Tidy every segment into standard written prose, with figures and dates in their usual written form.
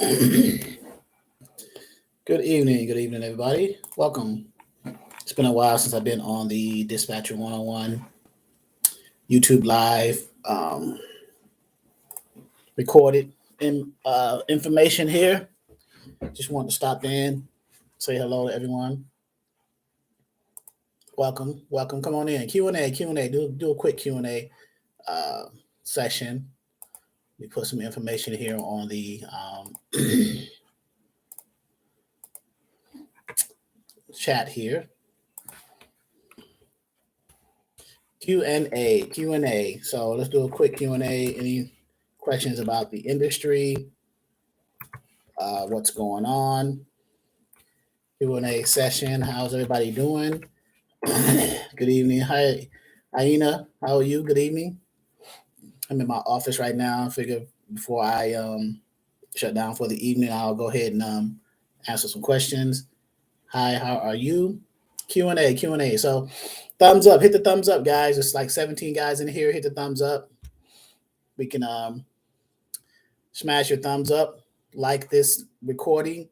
Good evening, everybody. Welcome. It's been a while since I've been on the Dispatcher 101 YouTube Live recorded information here. Just want to stop in, say hello to everyone. Welcome. Come on in. Q&A. Do a quick Q&A session. We put some information here on the chat here. Q&A. So let's do a quick Q&A. Any questions about the industry? What's going on? Q&A session. How's everybody doing? Good evening. Hi, Aina. How are you? Good evening. I'm in my office right now. I figure before I shut down for the evening, I'll go ahead and answer some questions. Hi, how are you? Q&A. So thumbs up. Hit the thumbs up, guys. It's like 17 guys in here. Hit the thumbs up. We can smash your thumbs up. Like this recording.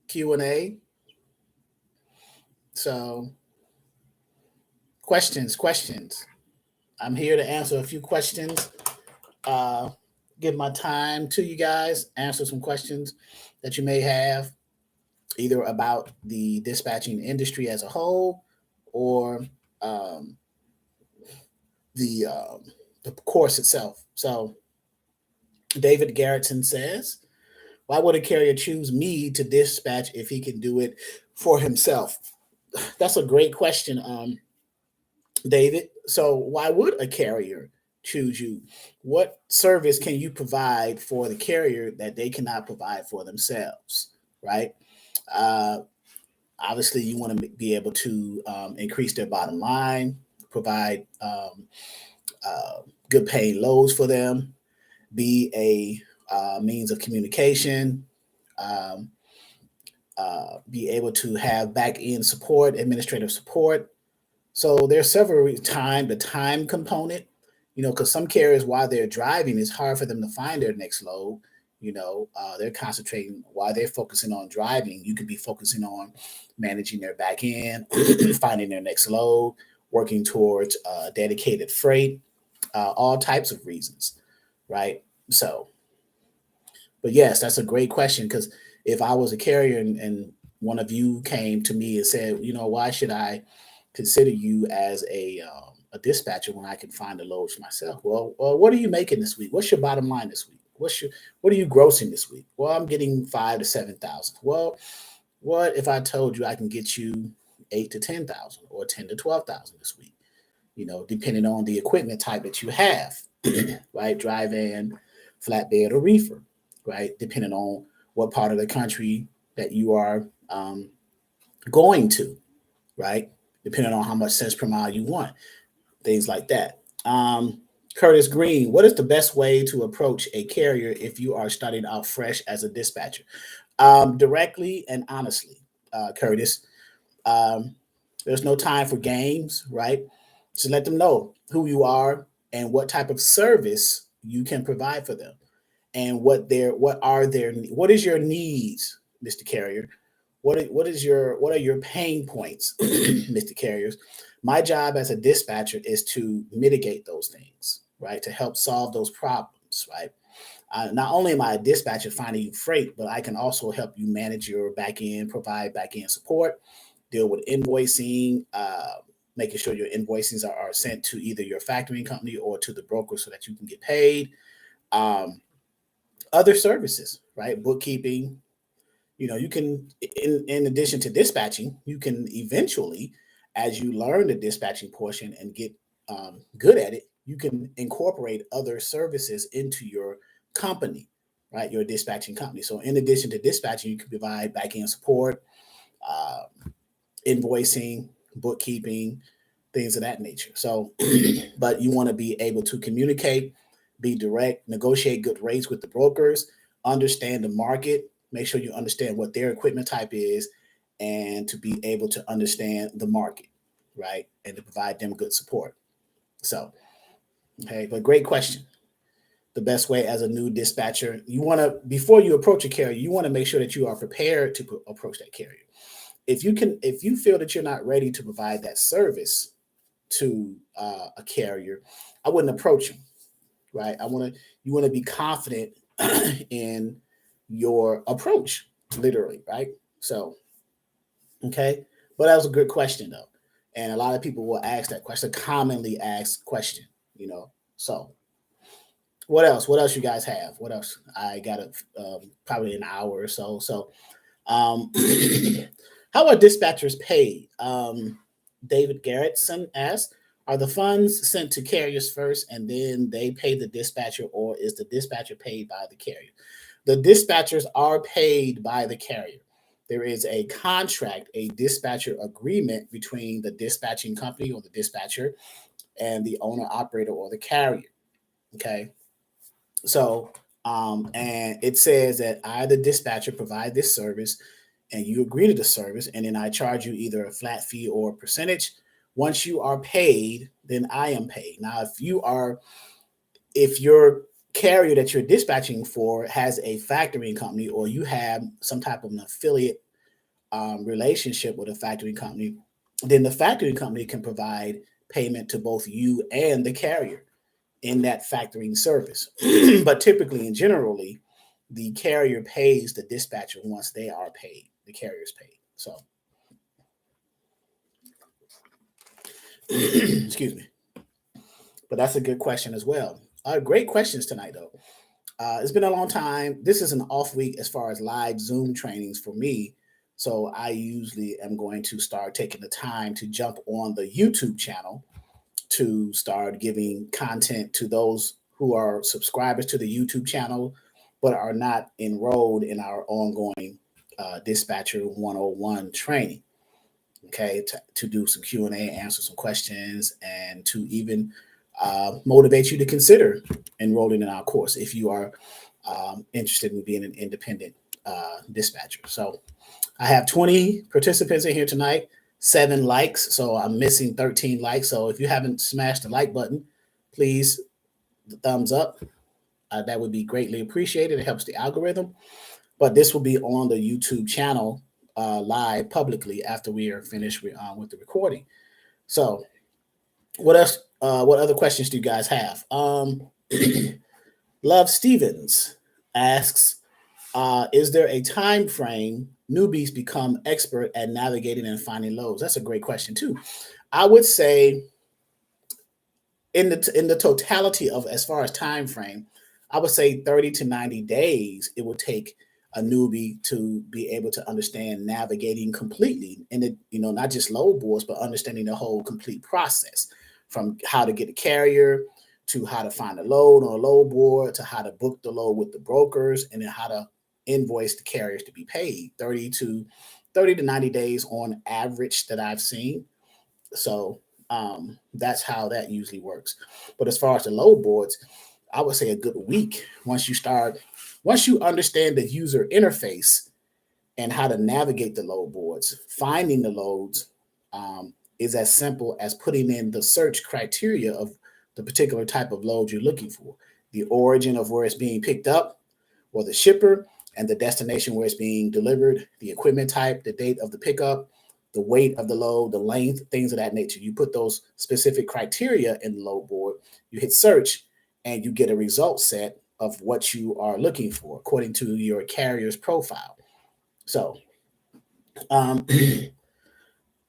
Q&A. So questions. I'm here to answer a few questions. Give my time to you guys. Answer some questions that you may have, either about the dispatching industry as a whole, or the course itself. So David Garrettson says, why would a carrier choose me to dispatch if he can do it for himself? That's a great question, David. So why would a carrier choose you? What service can you provide for the carrier that they cannot provide for themselves, right? Obviously, you want to be able to increase their bottom line, provide good paying loads for them, be a means of communication, be able to have back end support, administrative support. So there's several the time component, because some carriers, while they're driving, it's hard for them to find their next load. They're concentrating while they're focusing on driving. You could be focusing on managing their back end, finding their next load, working towards dedicated freight, all types of reasons, right? So, but yes, that's a great question, because if I was a carrier and one of you came to me and said, why should I consider you as a dispatcher when I can find the loads myself? Well, what are you making this week? What's your bottom line this week? What are you grossing this week? Well, I'm getting 5,000 to 7,000. Well, what if I told you I can get you 8,000 to 10,000 or 10,000 to 12,000 this week? Depending on the equipment type that you have, right? Dry van, flatbed, or reefer, right? Depending on what part of the country that you are going to, right? Depending on how much cents per mile you want, things like that. Curtis Green, what is the best way to approach a carrier if you are starting out fresh as a dispatcher? Directly and honestly, Curtis. There's no time for games, right? Just let them know who you are and what type of service you can provide for them, and what is your needs, Mr. Carrier. What are your pain points, Mr. Carriers? My job as a dispatcher is to mitigate those things, right? To help solve those problems, right? Not only am I a dispatcher finding you freight, but I can also help you manage your back end, provide back end support, deal with invoicing, making sure your invoices are sent to either your factoring company or to the broker so that you can get paid. Other services, right? Bookkeeping. You can, in addition to dispatching, you can eventually, as you learn the dispatching portion and get good at it, you can incorporate other services into your company, right? Your dispatching company. So in addition to dispatching, you can provide back-end support, invoicing, bookkeeping, things of that nature. So, but you want to be able to communicate, be direct, negotiate good rates with the brokers, understand the market, make sure you understand what their equipment type is, and to be able to understand the market, right? And to provide them good support. So, okay, but great question. the best way as a new dispatcher, you want to, before you approach a carrier, you want to make sure that you are prepared to approach that carrier. If you feel that you're not ready to provide that service to a carrier, I wouldn't approach them, right? You want to be confident in your approach, literally, right? So, okay. But that was a good question though. And a lot of people will ask that question, a commonly asked question, so what else? What else you guys have? What else? I got probably an hour or so. So, how are dispatchers paid? David Garrettson asked, are the funds sent to carriers first and then they pay the dispatcher, or is the dispatcher paid by the carrier? The dispatchers are paid by the carrier. There is a contract, a dispatcher agreement between the dispatching company or the dispatcher and the owner operator or the carrier. Okay. So, and it says that I, the dispatcher, provide this service and you agree to the service, and then I charge you either a flat fee or a percentage. Once you are paid, then I am paid. Now, if your carrier that you're dispatching for has a factoring company, or you have some type of an affiliate relationship with a factoring company, then the factoring company can provide payment to both you and the carrier in that factoring service. But typically and generally, the carrier pays the dispatcher once they are paid. The carrier's paid. So, excuse me. But that's a good question as well. Great questions tonight, though. It's been a long time. This is an off week as far as live Zoom trainings for me. So I usually am going to start taking the time to jump on the YouTube channel to start giving content to those who are subscribers to the YouTube channel, but are not enrolled in our ongoing Dispatcher 101 training. Okay, to do some Q&A, answer some questions, and to even motivate you to consider enrolling in our course if you are interested in being an independent dispatcher. So I have 20 participants in here tonight, 7 likes. So I'm missing 13 likes. So if you haven't smashed the like button, please, the thumbs up. That would be greatly appreciated. It helps the algorithm. But this will be on the YouTube channel live publicly after we are finished with the recording. So what else? What other questions do you guys have? Love Stevens asks, is there a time frame newbies become expert at navigating and finding loads? That's a great question too. I would say in the totality of, as far as time frame, I would say 30 to 90 days it would take a newbie to be able to understand navigating completely, and it, not just load boards, but understanding the whole complete process, from how to get a carrier to how to find a load on a load board to how to book the load with the brokers, and then how to invoice the carriers to be paid. 30 to 90 days on average that I've seen. So that's how that usually works. But as far as the load boards, I would say a good week. Once you understand the user interface and how to navigate the load boards, finding the loads is as simple as putting in the search criteria of the particular type of load you're looking for, the origin of where it's being picked up, or the shipper, and the destination where it's being delivered, the equipment type, the date of the pickup, the weight of the load, the length, things of that nature. You put those specific criteria in the load board, you hit search, and you get a result set of what you are looking for according to your carrier's profile. So,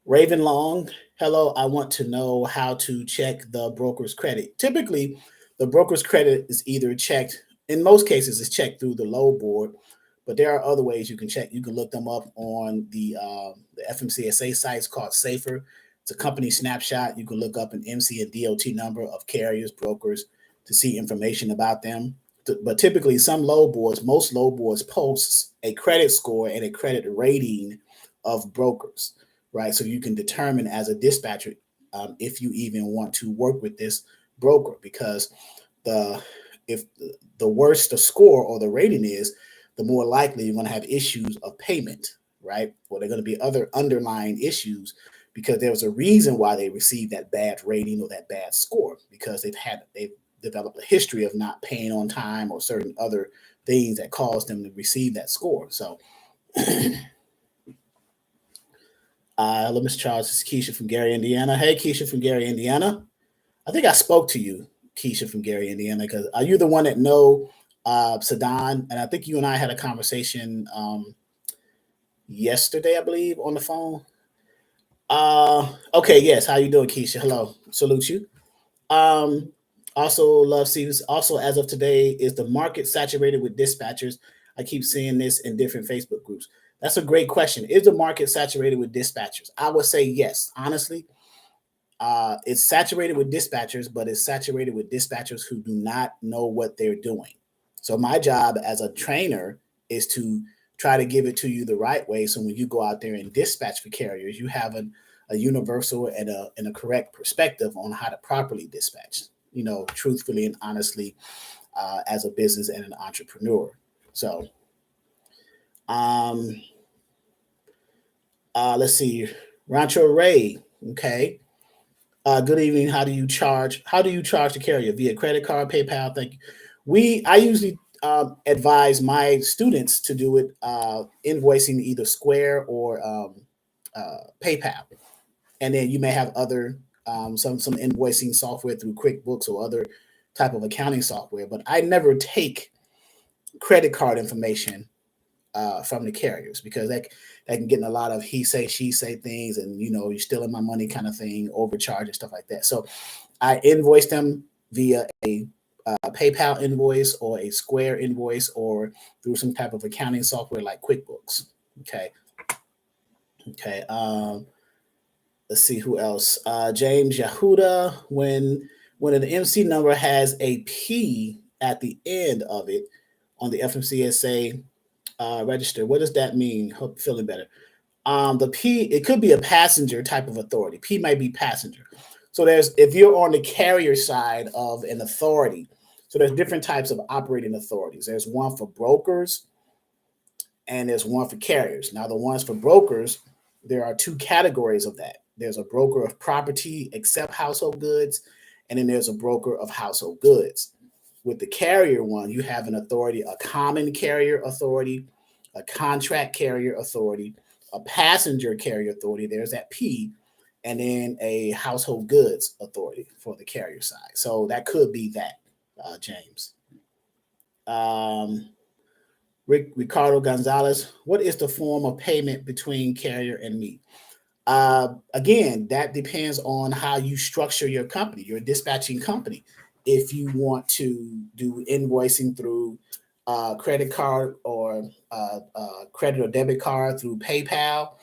Raven Long, hello, I want to know how to check the broker's credit. Typically, the broker's credit is either checked, in most cases, it's checked through the load board, but there are other ways you can check. You can look them up on the FMCSA sites called Safer. It's a company snapshot. You can look up an MC and DOT number of carriers, brokers, to see information about them. But typically, most load boards posts a credit score and a credit rating of brokers, right? So you can determine as a dispatcher if you even want to work with this broker, because if the worse the score or the rating is, the more likely you're going to have issues of payment, right? Or there are going to be other underlying issues because there was a reason why they received that bad rating or that bad score, because they've developed a history of not paying on time or certain other things that caused them to receive that score. So, Miss Charles, this is Keisha from Gary, Indiana. Hey, Keisha from Gary, Indiana. I think I spoke to you, Keisha from Gary, Indiana, because are you the one that know Sadan? And I think you and I had a conversation yesterday, I believe, on the phone. Okay, yes. How you doing, Keisha? Hello. Salute you. Um, Also love Stevens. Also, as of today, is the market saturated with dispatchers? I keep seeing this in different Facebook groups. That's a great question. Is the market saturated with dispatchers? I would say yes. Honestly, it's saturated with dispatchers, but it's saturated with dispatchers who do not know what they're doing. So my job as a trainer is to try to give it to you the right way. So when you go out there and dispatch for carriers, you have a universal and a correct perspective on how to properly dispatch, truthfully and honestly, as a business and an entrepreneur. So, let's see, Rancho Ray. Okay. Good evening. How do you charge the carrier? Via credit card, PayPal? Thank you. I usually advise my students to do it invoicing either Square or PayPal, and then you may have other some invoicing software through QuickBooks or other type of accounting software. But I never take credit card information from the carriers, because that can get in a lot of he say, she say things, and you're stealing my money kind of thing, overcharge and stuff like that. So I invoice them via a PayPal invoice or a Square invoice or through some type of accounting software like QuickBooks. Okay. Let's see who else. James Yahuda. When an MC number has a P at the end of it on the FMCSA register, what does that mean? Hope feeling better. The P, it could be a passenger type of authority. P might be passenger. So if you're on the carrier side of an authority, so there's different types of operating authorities. There's one for brokers and there's one for carriers. Now, the ones for brokers, there are two categories of that. There's a broker of property except household goods, and then there's a broker of household goods. With the carrier one, you have an authority, a common carrier authority, a contract carrier authority, a passenger carrier authority. There's that P, and then a household goods authority for the carrier side. So that could be that, James. Ricardo Gonzalez, what is the form of payment between carrier and me? Again, that depends on how you structure your company, your dispatching company. If you want to do invoicing through credit card or credit or debit card through PayPal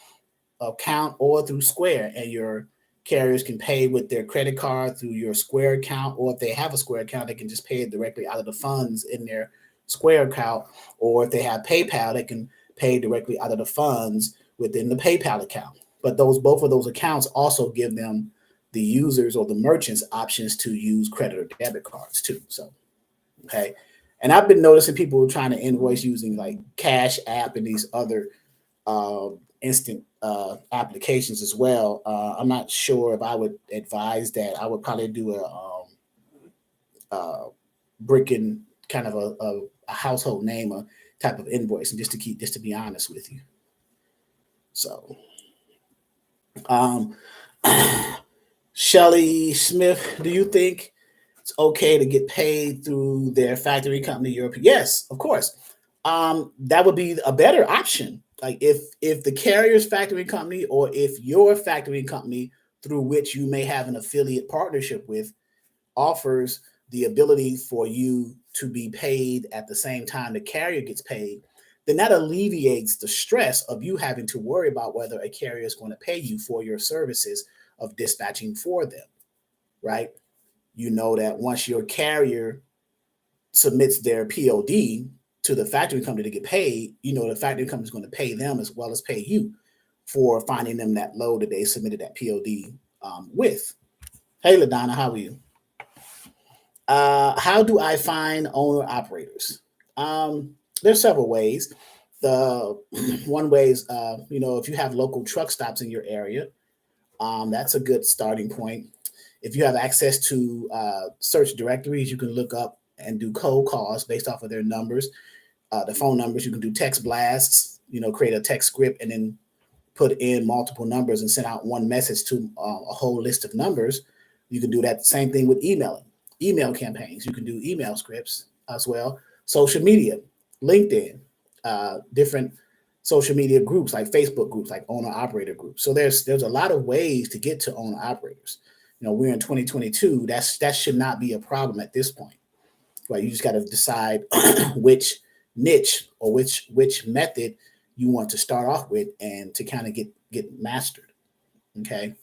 account or through Square, and your carriers can pay with their credit card through your Square account, or if they have a Square account, they can just pay it directly out of the funds in their Square account, or if they have PayPal, they can pay directly out of the funds within the PayPal account. But both of those accounts also give them, the users or the merchants, options to use credit or debit cards too. So, okay. And I've been noticing people trying to invoice using like Cash App and these other instant applications as well. I'm not sure if I would advise that. I would probably do a brick and kind of a household name type of invoice, and just to be honest with you. So, Shelly Smith, do you think it's okay to get paid through their factory company, Europe? Yes, of course. That would be a better option. Like if the carrier's factory company, or if your factory company through which you may have an affiliate partnership with, offers the ability for you to be paid at the same time the carrier gets paid, then that alleviates the stress of you having to worry about whether a carrier is going to pay you for your services of dispatching for them, right? You know that once your carrier submits their POD to the factory company to get paid, the factory company is going to pay them as well as pay you for finding them that load that they submitted that POD with. Hey, LaDonna, how are you? How do I find owner operators? There's several ways. The one way is, if you have local truck stops in your area, that's a good starting point. If you have access to search directories, you can look up and do cold calls based off of their numbers, the phone numbers. You can do text blasts, create a text script and then put in multiple numbers and send out one message to a whole list of numbers. You can do that. Same thing with emailing, email campaigns. You can do email scripts as well. Social media, LinkedIn, different social media groups like Facebook groups, like owner operator groups. So there's a lot of ways to get to owner operators. We're in 2022. That should not be a problem at this point, right? You just got to decide which niche or which method you want to start off with and to kind of get mastered. Okay.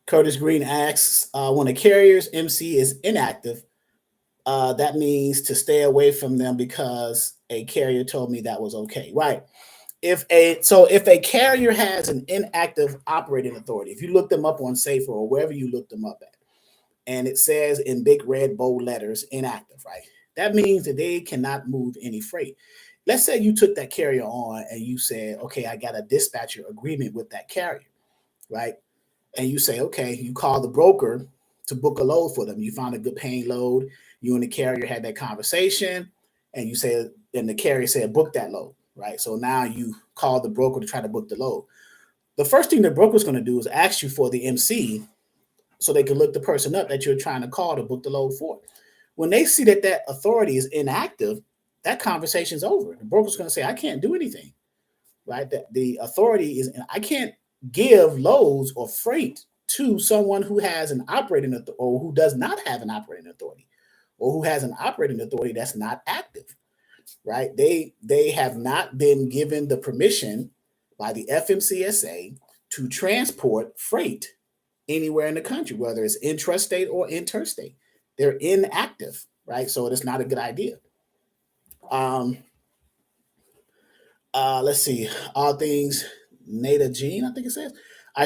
Curtis Green asks, when a carrier's MC is inactive, that means to stay away from them because a carrier told me that was okay, right? If a carrier has an inactive operating authority, if you look them up on Safer or wherever you look them up at, and it says in big red bold letters inactive, right? That means that they cannot move any freight. Let's say you took that carrier on and you said, okay, I got a dispatcher agreement with that carrier, right? And you say, okay, you call the broker to book a load for them. You found a good paying load. You and the carrier had that conversation, and the carrier said, book that load, right? So now you call the broker to try to book the load. The first thing the broker's going to do is ask you for the MC so they can look the person up that you're trying to call to book the load for. When they see that authority is inactive, that conversation's over. The broker's going to say, I can't do anything, right? That the authority is, I can't give loads or freight to someone who has an operating authority or who does not have an operating authority or who has an operating authority that's not active, right? They have not been given the permission by the FMCSA to transport freight anywhere in the country, whether it's intrastate or interstate. They're inactive, right? So it's not a good idea. Let's see. All things Nada Jean, I think it says. I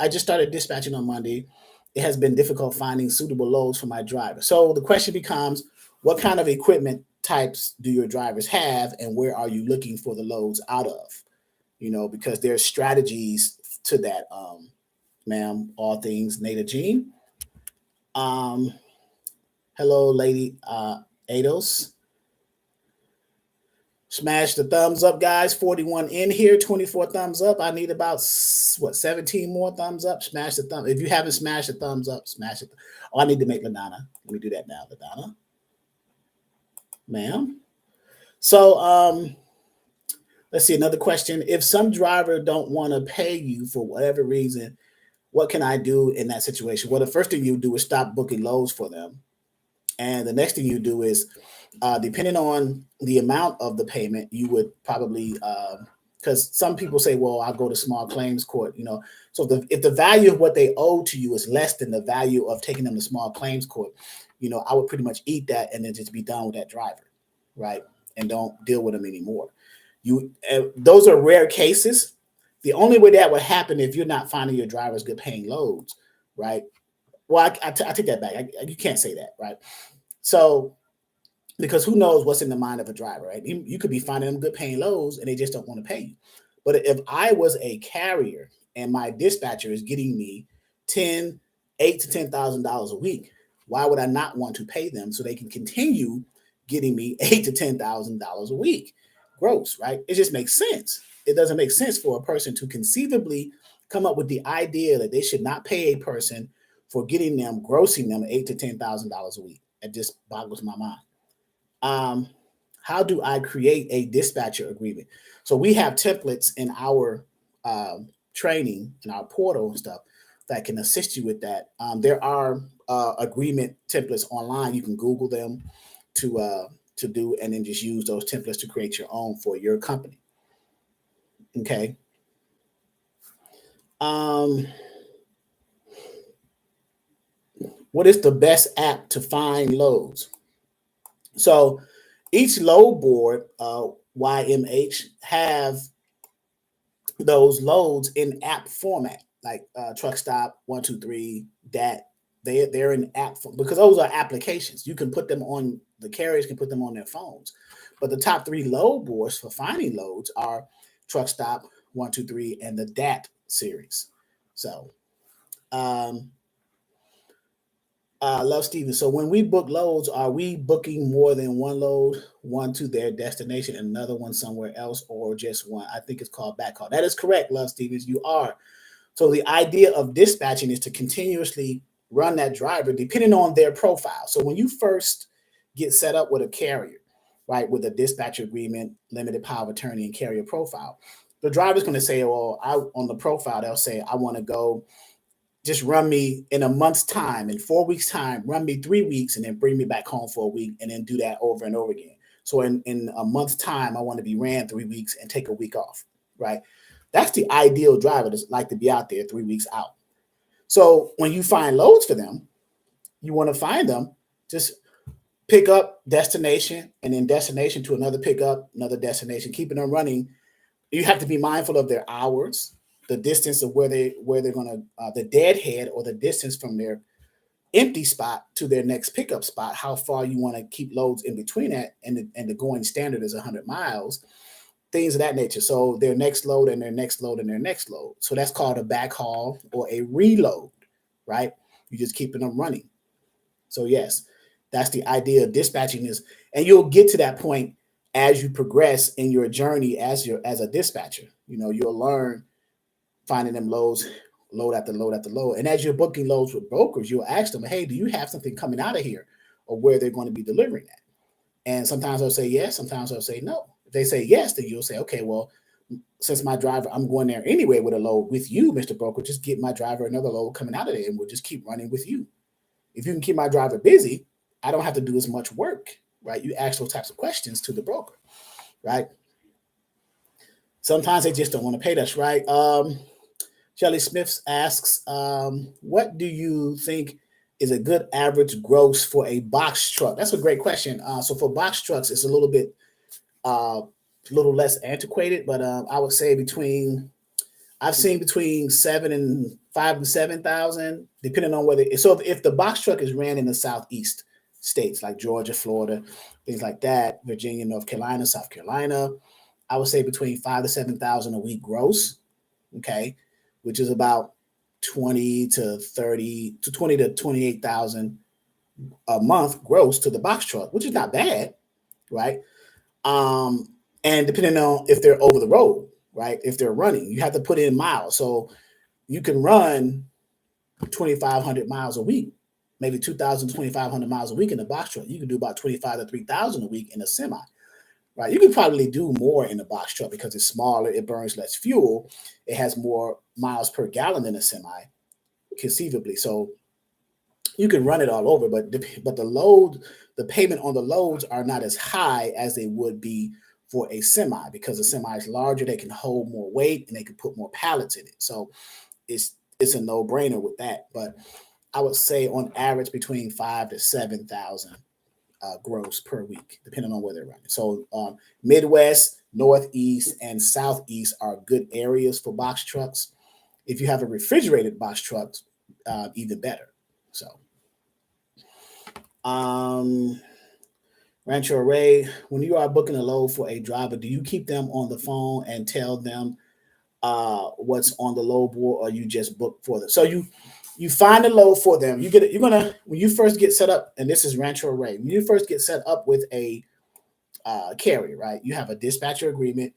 just started dispatching on Monday. It has been difficult finding suitable loads for my driver. So the question becomes, what kind of equipment types do your drivers have, and where are you looking for the loads out of? Because there's strategies to that, ma'am. All things Nada Jean. Hello, Lady Ados. Smash the thumbs up, guys. 41 in here, 24 thumbs up. I need about 17 more thumbs up. Smash the thumb. If you haven't smashed the thumbs up, smash it. Oh, I need to make LaDonna. Let me do that now, LaDonna. Ma'am. So let's see, another question. If some driver don't want to pay you for whatever reason, what can I do in that situation? Well, the first thing you do is stop booking loads for them. And the next thing you do is, depending on the amount of the payment, you would probably, because some people say, well, I'll go to small claims court, So if the value of what they owe to you is less than the value of taking them to small claims court, I would pretty much eat that and then just be done with that driver, right? And don't deal with them anymore. Those are rare cases. The only way that would happen if you're not finding your drivers good paying loads, right? Well, I take that back. You can't say that, right? So, because who knows what's in the mind of a driver, right? You could be finding them good paying loads and they just don't want to pay you. But if I was a carrier and my dispatcher is getting me $8,000 to $10,000 a week, why would I not want to pay them so they can continue getting me $8,000 to $10,000 a week gross, right? It just makes sense. It doesn't make sense for a person to conceivably come up with the idea that they should not pay a person for grossing them $8,000 to $10,000 a week. It just boggles my mind. How do I create a dispatcher agreement? So we have templates in our training, in our portal and stuff that can assist you with that. There are agreement templates online. You can Google them to do, and then just use those templates to create your own for your company. Okay. What is the best app to find loads? So each load board, YMH, have those loads in app format, like Truck Stop, 123, DAT. They're in app because those are applications. You can put them on, the carriers can put them on their phones. But the top 3 load boards for finding loads are Truck Stop, 123, and the DAT series. So, Love Steven. So when we book loads, are we booking more than one load, one to their destination, and another one somewhere else, or just one? I think it's called backhaul. That is correct, Love Stevens. You are. So the idea of dispatching is to continuously run that driver depending on their profile. So when you first get set up with a carrier, right, with a dispatcher agreement, limited power of attorney, and carrier profile, the driver's going to say, well, on the profile, they'll say, I want to go, just run me in a month's time, in 4 weeks' time, run me 3 weeks, and then bring me back home for a week, and then do that over and over again. So in a month's time, I want to be ran 3 weeks and take a week off, right? That's the ideal driver that's like to be out there 3 weeks out. So when you find loads for them, you want to find them, just pick up, destination, and then destination to another pickup, another destination, keeping them running. You have to be mindful of their hours, the distance of where they're going to, the deadhead, or the distance from their empty spot to their next pickup spot, how far you want to keep loads in between that, and the going standard is 100 miles, things of that nature. So their next load and their next load and their next load. So that's called a backhaul or a reload, right? You're just keeping them running. So yes, that's the idea of dispatching is, and you'll get to that point as you progress in your journey as a dispatcher. You'll learn finding them loads, load after load after load. And as you're booking loads with brokers, you'll ask them, hey, do you have something coming out of here, or where they're going to be delivering that? And sometimes they'll say yes, sometimes they'll say no. If they say yes, then you'll say, okay, well, since my driver, I'm going there anyway with a load with you, Mr. Broker, just get my driver another load coming out of there, and we'll just keep running with you. If you can keep my driver busy, I don't have to do as much work, right? You ask those types of questions to the broker, right? Sometimes they just don't want to pay us, right? Shelly Smith asks, what do you think is a good average gross for a box truck? That's a great question. So for box trucks, it's a little bit less antiquated, but I would say I've seen between 5 and 7,000, depending on whether. So if the box truck is ran in the Southeast states like Georgia, Florida, things like that, Virginia, North Carolina, South Carolina, I would say between 5 to 7,000 a week gross. Okay, which is about 20 to 28,000 a month gross to the box truck, which is not bad, right? And depending on if they're over the road, right? If they're running, you have to put in miles. So you can run 2,500 miles a week, maybe 2,000, 2,500 miles a week in a box truck. You can do about 25 to 3,000 a week in a semi, right? You can probably do more in a box truck because it's smaller, it burns less fuel, it has more miles per gallon than a semi, conceivably. So you can run it all over, but the payment on the loads are not as high as they would be for a semi, because a semi is larger, they can hold more weight, and they can put more pallets in it. So it's a no-brainer with that. But I would say on average between 5 to 7,000 gross per week, depending on where they're running. So Midwest, Northeast, and Southeast are good areas for box trucks. If you have a refrigerated box truck, even better. So Rancho Ray, when you are booking a load for a driver, do you keep them on the phone and tell them what's on the load board, or you just book for them? So you find a load for them. When you first get set up, and this is Rancho Ray, when you first get set up with a carrier, right? You have a dispatcher agreement,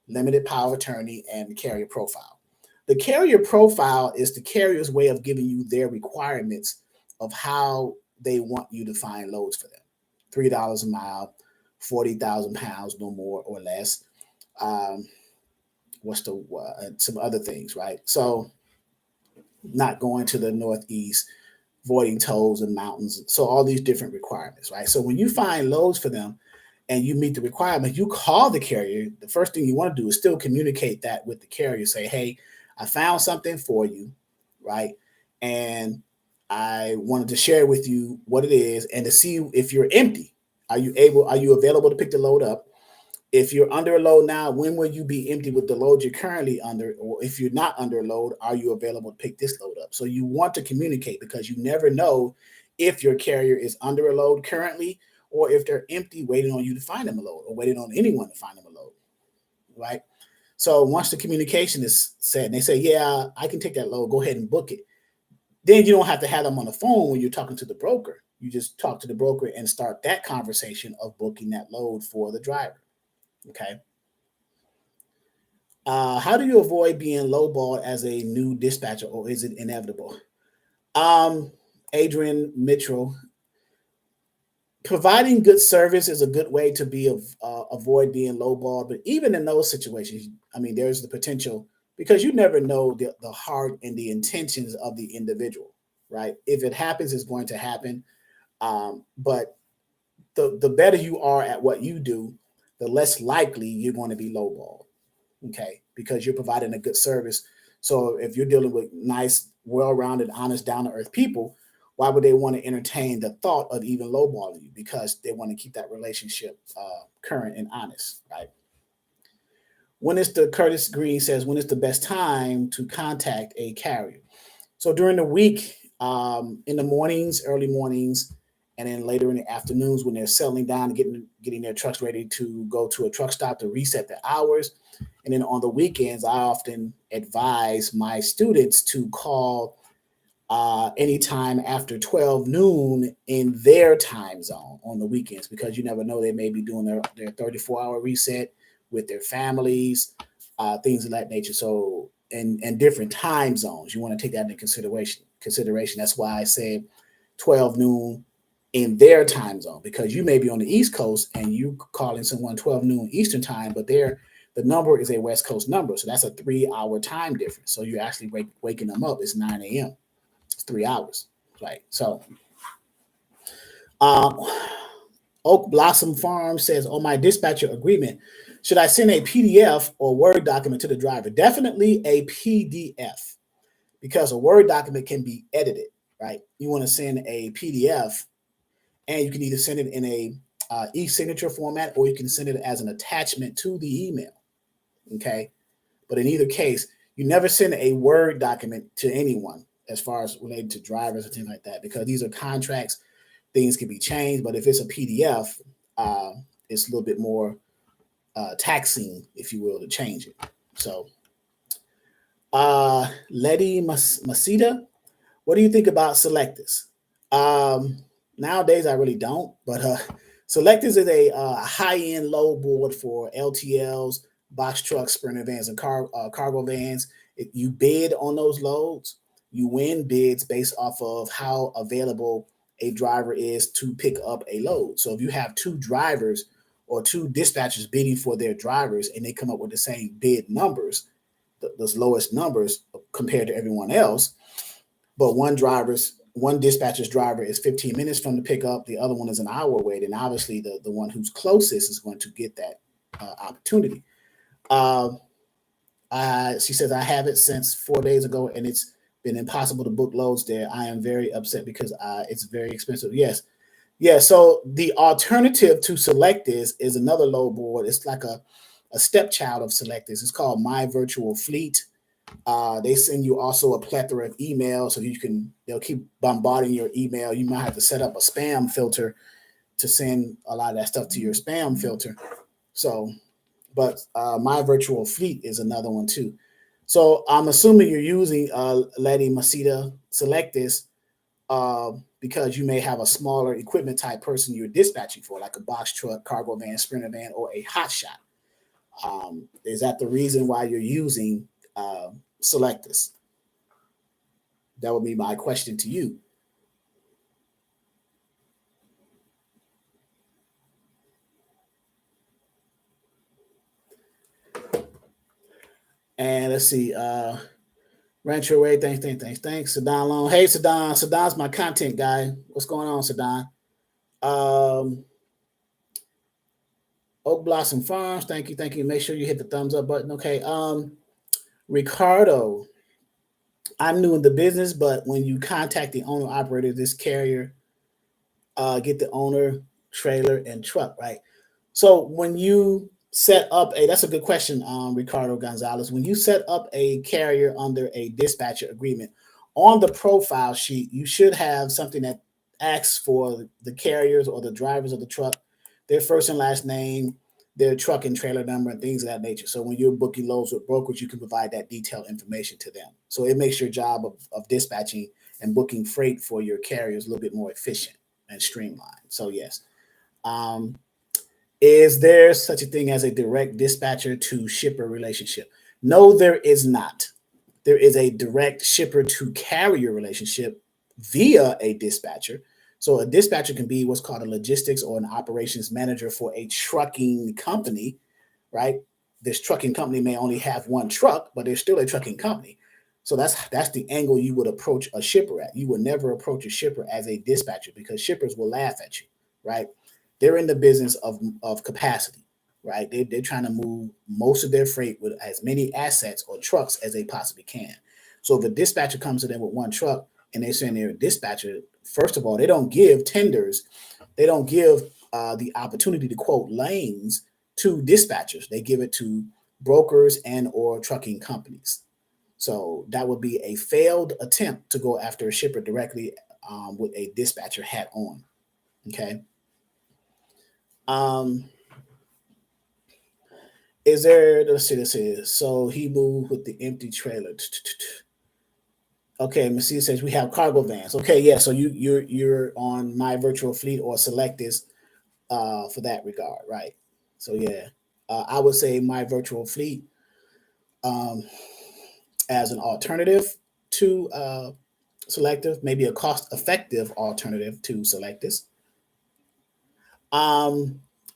limited power of attorney, and carrier profile. The carrier profile is the carrier's way of giving you their requirements of how they want you to find loads for them. $3 a mile, 40,000 pounds, no more or less. Some other things, right? So not going to the Northeast, avoiding tolls and mountains. So all these different requirements, right? So when you find loads for them and you meet the requirement, you call the carrier. The first thing you want to do is still communicate that with the carrier. Say, hey, I found something for you, right? And I wanted to share with you what it is and to see if you're empty. Are you available to pick the load up? If you're under a load now, when will you be empty with the load you're currently under? Or if you're not under a load, are you available to pick this load up? So you want to communicate, because you never know if your carrier is under a load currently, or if they're empty, waiting on you to find them a load, or waiting on anyone to find them a load, right? So once the communication is set and they say, yeah, I can take that load, go ahead and book it. Then you don't have to have them on the phone when you're talking to the broker. You just talk to the broker and start that conversation of booking that load for the driver. Okay. How do you avoid being lowballed as a new dispatcher, or is it inevitable? Adrian Mitchell, providing good service is a good way to avoid being lowballed. But even in those situations, I mean, there's the potential, because you never know the heart and the intentions of the individual, right? If it happens, it's going to happen. But the better you are at what you do, the less likely you're going to be lowballed, okay? Because you're providing a good service. So if you're dealing with nice, well-rounded, honest, down-to-earth people, why would they want to entertain the thought of even lowballing you? Because they want to keep that relationship current and honest, right? Curtis Green says, when is the best time to contact a carrier? So during the week, in the mornings, early mornings, and then later in the afternoons when they're settling down and getting their trucks ready to go to a truck stop to reset their hours. And then on the weekends, I often advise my students to call anytime after 12 noon in their time zone on the weekends, because you never know, they may be doing their 34-hour reset with their families, things of that nature. So in different time zones, you want to take that into consideration. That's why I said 12 noon in their time zone, because you may be on the East Coast and you calling someone 12 noon Eastern time, but the number is a West Coast number. So that's a 3-hour time difference. So you're actually waking them up. It's 9 a.m. It's 3 hours, right? So Oak Blossom Farm says, on my dispatcher agreement, should I send a PDF or Word document to the driver? Definitely a PDF, because a Word document can be edited, right? You want to send a PDF, and you can either send it in a e-signature format, or you can send it as an attachment to the email, okay? But in either case, you never send a Word document to anyone as far as related to drivers or things like that, because these are contracts. Things can be changed, but if it's a PDF, it's a little bit more taxing, if you will, to change it. So, Letty Masita, what do you think about Selectus? Nowadays, I really don't, but Selectus is a high-end load board for LTLs, box trucks, sprinter vans, and cargo vans. You bid on those loads. You win bids based off of how available a driver is to pick up a load. So if you have two drivers or two dispatchers bidding for their drivers, and they come up with the same bid numbers, those lowest numbers compared to everyone else, but one dispatcher's driver is 15 minutes from the pickup, the other one is an hour away, then obviously the one who's closest is going to get that opportunity. She says, I have it since 4 days ago, and it's been impossible to book loads there. I am very upset because it's very expensive. Yes. Yeah. So the alternative to Selectus is another load board. It's like a stepchild of Selectus. It's called My Virtual Fleet. They send you also a plethora of emails, so they'll keep bombarding your email. You might have to set up a spam filter to send a lot of that stuff to your spam filter. So, but My Virtual Fleet is another one too. So I'm assuming you're using Letty Masita Selectus because you may have a smaller equipment type person you're dispatching for, like a box truck, cargo van, sprinter van, or a hotshot. Is that the reason why you're using Selectus? That would be my question to you. And let's see. Rancho Way, thanks. Sadan Long. Hey, Sadan. Sadan's my content guy. What's going on, Sadan? Oak Blossom Farms, thank you. Make sure you hit the thumbs up button. Okay. Ricardo, I'm new in the business, but when you contact the owner operator of this carrier, get the owner, trailer, and truck, right? So when you set up that's a good question, Ricardo Gonzalez. When you set up a carrier under a dispatcher agreement, on the profile sheet, you should have something that asks for the carriers or the drivers of the truck, their first and last name, their truck and trailer number and things of that nature. So when you're booking loads with brokers, you can provide that detailed information to them. So it makes your job of dispatching and booking freight for your carriers a little bit more efficient and streamlined. So yes. Is there such a thing as a direct dispatcher to shipper relationship? No, there is not. There is a direct shipper to carrier relationship via a dispatcher. So a dispatcher can be what's called a logistics or an operations manager for a trucking company, right? This trucking company may only have one truck, but they're still a trucking company. So that's the angle you would approach a shipper at. You would never approach a shipper as a dispatcher because shippers will laugh at you, right? They're in the business of capacity, right? They're trying to move most of their freight with as many assets or trucks as they possibly can. So if a dispatcher comes to them with one truck and they're saying they're a dispatcher, first of all, they don't give tenders. They don't give the opportunity to quote lanes to dispatchers. They give it to brokers and or trucking companies. So that would be a failed attempt to go after a shipper directly with a dispatcher hat on. Okay. Is there, let's see, so he moved with the empty trailer. Okay, Messi says we have cargo vans. Okay, yeah, so you're on My Virtual Fleet or Selectus for that regard, right? So yeah, I would say My Virtual Fleet as an alternative to Selective, maybe a cost-effective alternative to Selectus.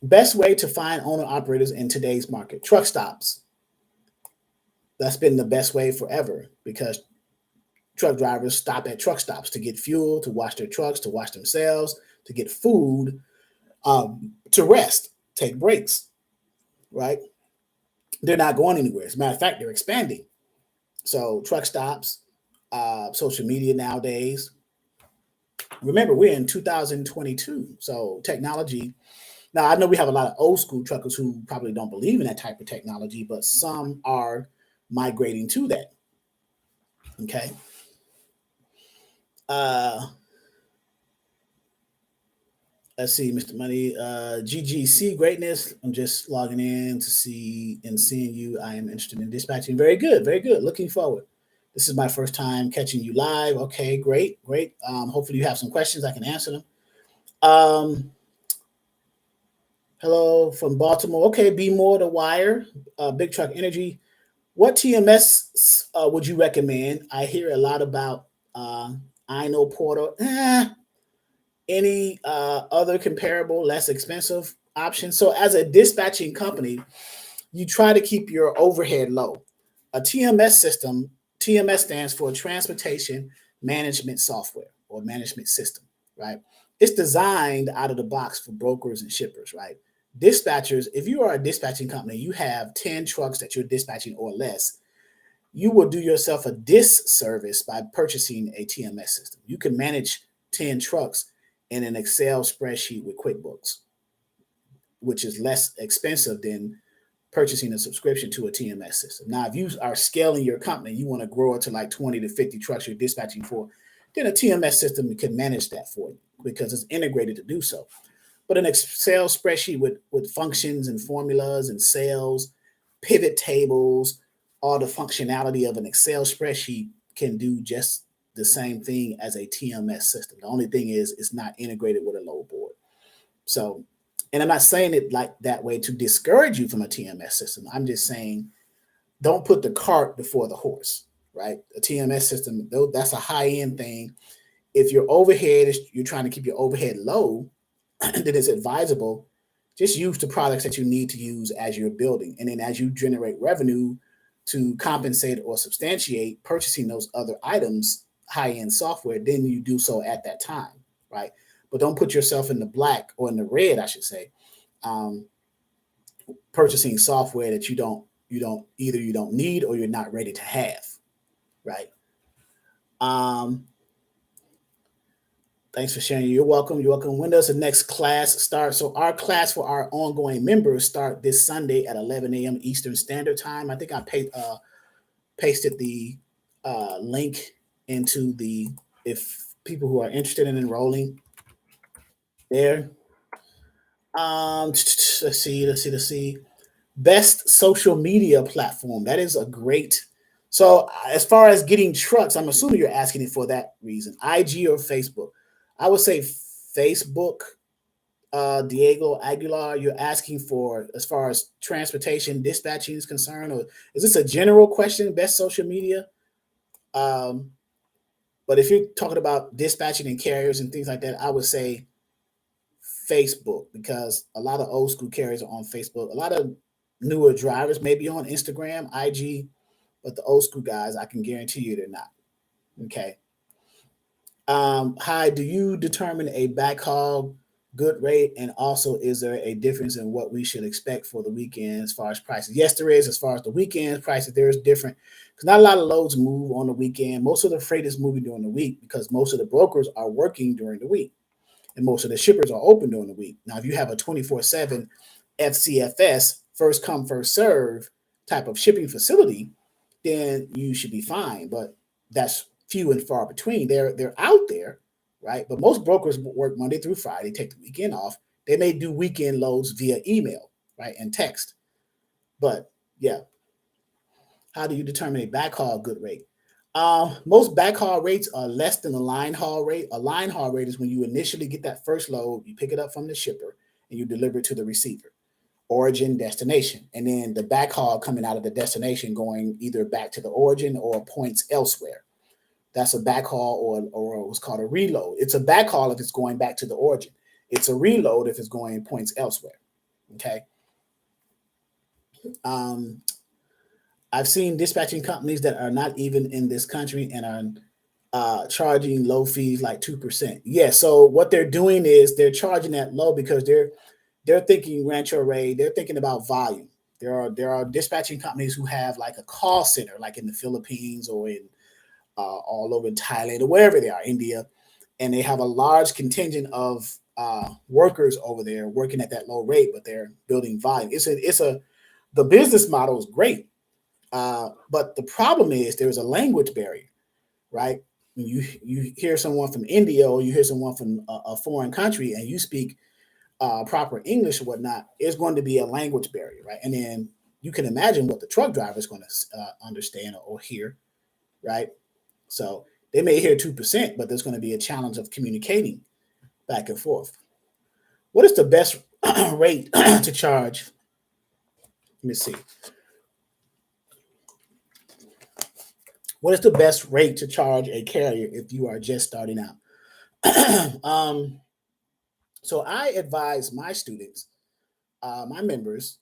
Best way to find owner operators in today's market: truck stops. That's been the best way forever because truck drivers stop at truck stops to get fuel, to wash their trucks, to wash themselves, to get food, to rest, take breaks, right? They're not going anywhere. As a matter of fact, they're expanding. So truck stops, social media nowadays. Remember, we're in 2022, so technology. Now, I know we have a lot of old school truckers who probably don't believe in that type of technology, but some are migrating to that. Okay. Let's see, Mr. Money. GGC greatness. I'm just logging in to see and seeing you. I am interested in dispatching. Very good, very good. Looking forward. This is my first time catching you live. Okay, great, great. Hopefully you have some questions. I can answer them. Hello from Baltimore. Okay, Be More the Wire, Big Truck Energy. What TMS would you recommend? I hear a lot about I know Portal. Any other comparable, less expensive options? So as a dispatching company, you try to keep your overhead low. A TMS system, TMS stands for Transportation Management Software or Management System, right? It's designed out of the box for brokers and shippers, right? Dispatchers, if you are a dispatching company, you have 10 trucks that you're dispatching or less, you will do yourself a disservice by purchasing a TMS system. You can manage 10 trucks in an Excel spreadsheet with QuickBooks, which is less expensive than purchasing a subscription to a TMS system. Now, if you are scaling your company, you want to grow it to like 20 to 50 trucks you're dispatching for, then a TMS system can manage that for you because it's integrated to do so. But an Excel spreadsheet with functions and formulas and sales, pivot tables, all the functionality of an Excel spreadsheet can do just the same thing as a TMS system. The only thing is it's not integrated with a load board. So, and I'm not saying it like that way to discourage you from a TMS system. I'm just saying don't put the cart before the horse, right? A TMS system, though, that's a high-end thing. If your overhead is, you're trying to keep your overhead low, then it's advisable just use the products that you need to use as you're building. And then as you generate revenue to compensate or substantiate purchasing those other items, high-end software, then you do so at that time, right? But don't put yourself in the black or in the red, I should say, purchasing software that you don't need or you're not ready to have, right? Thanks for sharing. You're welcome. You're welcome. When does the next class start? So our class for our ongoing members start this Sunday at 11 a.m. Eastern Standard Time. I think I pasted the link into if people who are interested in enrolling there. Let's see. Best social media platform. That is a great. So as far as getting trucks, I'm assuming you're asking it for that reason. IG or Facebook? I would say Facebook. Diego Aguilar, you're asking for as far as transportation dispatching is concerned, or is this a general question? Best social media? Um, but if you're talking about dispatching and carriers and things like that, I would say Facebook because a lot of old school carriers are on Facebook. A lot of newer drivers may be on Instagram, IG, but the old school guys, I can guarantee you they're not. Okay. Hi, do you determine a backhaul good rate? And also, is there a difference in what we should expect for the weekend as far as prices? Yes, there is. As far as the weekend prices, there is different because not a lot of loads move on the weekend. Most of the freight is moving during the week because most of the brokers are working during the week and most of the shippers are open during the week. Now, if you have a 24/7 FCFS, first come, first serve type of shipping facility, then you should be fine. But that's few and far between. They're out there, right? But most brokers work Monday through Friday, take the weekend off. They may do weekend loads via email, right, and text. But yeah, how do you determine a backhaul good rate? Most backhaul rates are less than a line haul rate. A line haul rate is when you initially get that first load, you pick it up from the shipper, and you deliver it to the receiver, origin, destination. And then the backhaul coming out of the destination going either back to the origin or points elsewhere. That's a backhaul or what's called a reload. It's a backhaul if it's going back to the origin. It's a reload if it's going points elsewhere. Okay. Um, I've seen dispatching companies that are not even in this country and are charging low fees like 2%. Yeah. So what they're doing is they're charging that low because they're thinking Rancho Ray. They're thinking about volume. There are dispatching companies who have like a call center, like in the Philippines or in all over Thailand or wherever they are, India, and they have a large contingent of workers over there working at that low rate, but they're building volume. The business model is great, but the problem is there's a language barrier, right? When you hear someone from India or you hear someone from a foreign country and you speak proper English or whatnot, it's going to be a language barrier, right? And then you can imagine what the truck driver is going to understand or hear, right? So they may hear 2%, but there's going to be a challenge of communicating back and forth. What is the best rate to charge? Let me see. What is the best rate to charge a carrier if you are just starting out? So I advise my students, my members,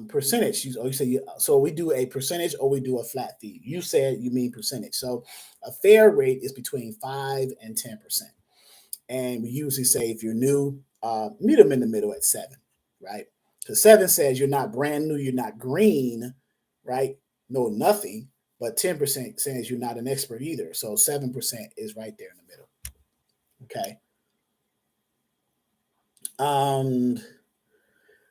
percentage. You say so we do a percentage or we do a flat fee. You said you mean percentage. So a fair rate is between 5 and 10%. And we usually say if you're new, meet them in the middle at 7, right? Because 7 says you're not brand new, you're not green, right? No, nothing. But 10% says you're not an expert either. So 7% is right there in the middle. Okay. Um,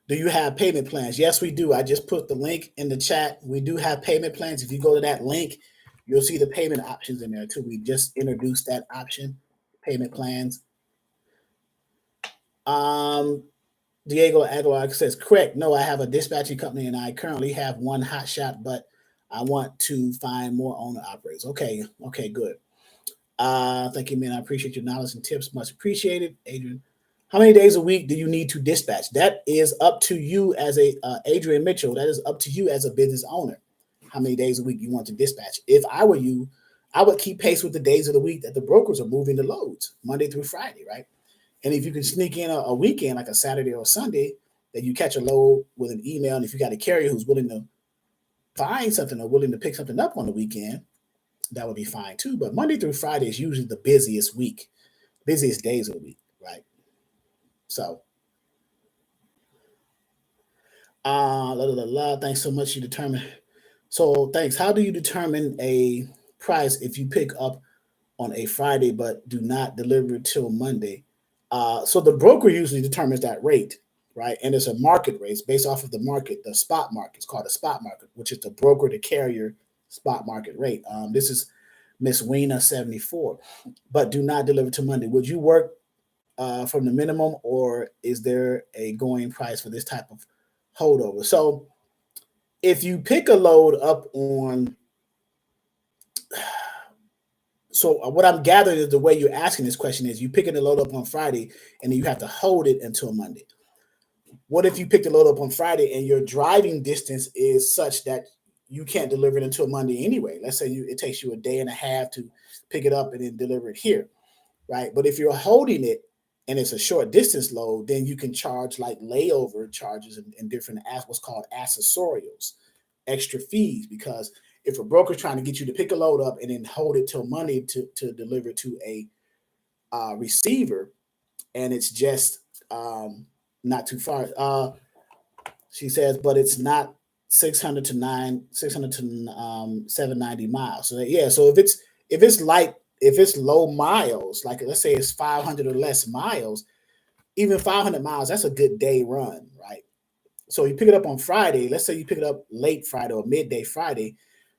do you have payment plans? Yes, we do. I just put the link in the chat. We do have payment plans. If you go to that link, you'll see the payment options in there too. We just introduced that option, payment plans. Diego Aguilar says, correct. No, I have a dispatching company and I currently have one hot shot, but I want to find more owner operators. Okay, good. Thank you, man. I appreciate your knowledge and tips. Much appreciated, Adrian. How many days a week do you need to dispatch? That is up to you as a Adrian Mitchell. That is up to you as a business owner. How many days a week you want to dispatch? If I were you, I would keep pace with the days of the week that the brokers are moving the loads, Monday through Friday, right? And if you can sneak in a weekend, like a Saturday or a Sunday, that you catch a load with an email, and if you got a carrier who's willing to find something or willing to pick something up on the weekend, that would be fine too. But Monday through Friday is usually the busiest days of the week, right? So, thanks so much. You determine. So, thanks. How do you determine a price if you pick up on a Friday but do not deliver till Monday? So the broker usually determines that rate, right? And it's a market rate. It's based off of the market, the spot market. It's called a spot market, which is the broker to carrier spot market rate. This is Miss Weena 74, but do not deliver to Monday. Would you work from the minimum, or is there a going price for this type of holdover? So if you pick a load up on, so what I'm gathering is the way you're asking this question is you picking the load up on Friday and then you have to hold it until Monday. What if you pick the load up on Friday and your driving distance is such that you can't deliver it until Monday anyway? Let's say it takes you a day and a half to pick it up and then deliver it here, right? But if you're holding it and it's a short distance load, then you can charge like layover charges and different what's called accessorials, extra fees, because if a broker's trying to get you to pick a load up and then hold it till Monday to deliver to a receiver, and it's just not too far. She says, but it's not 600 to 790 miles. So yeah, so if it's low miles, like let's say it's 500 or less miles, even 500 miles, that's a good day run, right? So you pick it up on Friday. Let's say you pick it up late Friday or midday Friday.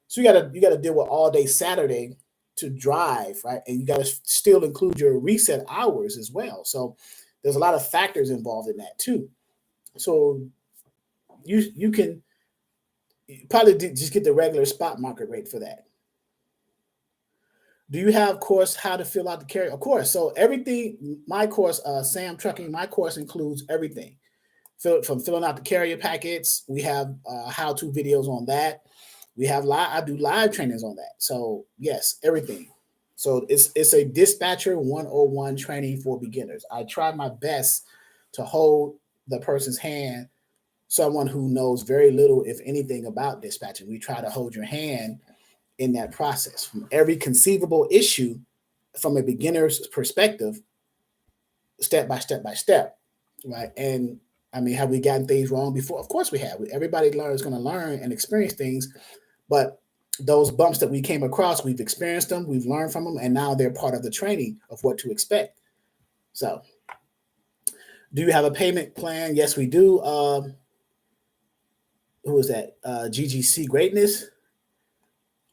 So you gotta deal with all day Saturday to drive, right? And you gotta still include your reset hours as well. So there's a lot of factors involved in that too. So you can probably just get the regular spot market rate for that. Do you have course how to fill out the carrier? Of course. So everything, my course, Sam Trucking, my course includes everything. From filling out the carrier packets, we have how-to videos on that. We have I do live trainings on that. So yes, everything. So it's a dispatcher 101 training for beginners. I try my best to hold the person's hand, someone who knows very little, if anything, about dispatching. We try to hold your hand in that process from every conceivable issue from a beginner's perspective, step by step by step, right? And I mean, have we gotten things wrong before? Of course we have. Everybody is going to learn and experience things, but those bumps that we came across, we've experienced them, we've learned from them, and now they're part of the training of what to expect. So, do you have a payment plan? Yes, we do. Who is that? GGC Greatness.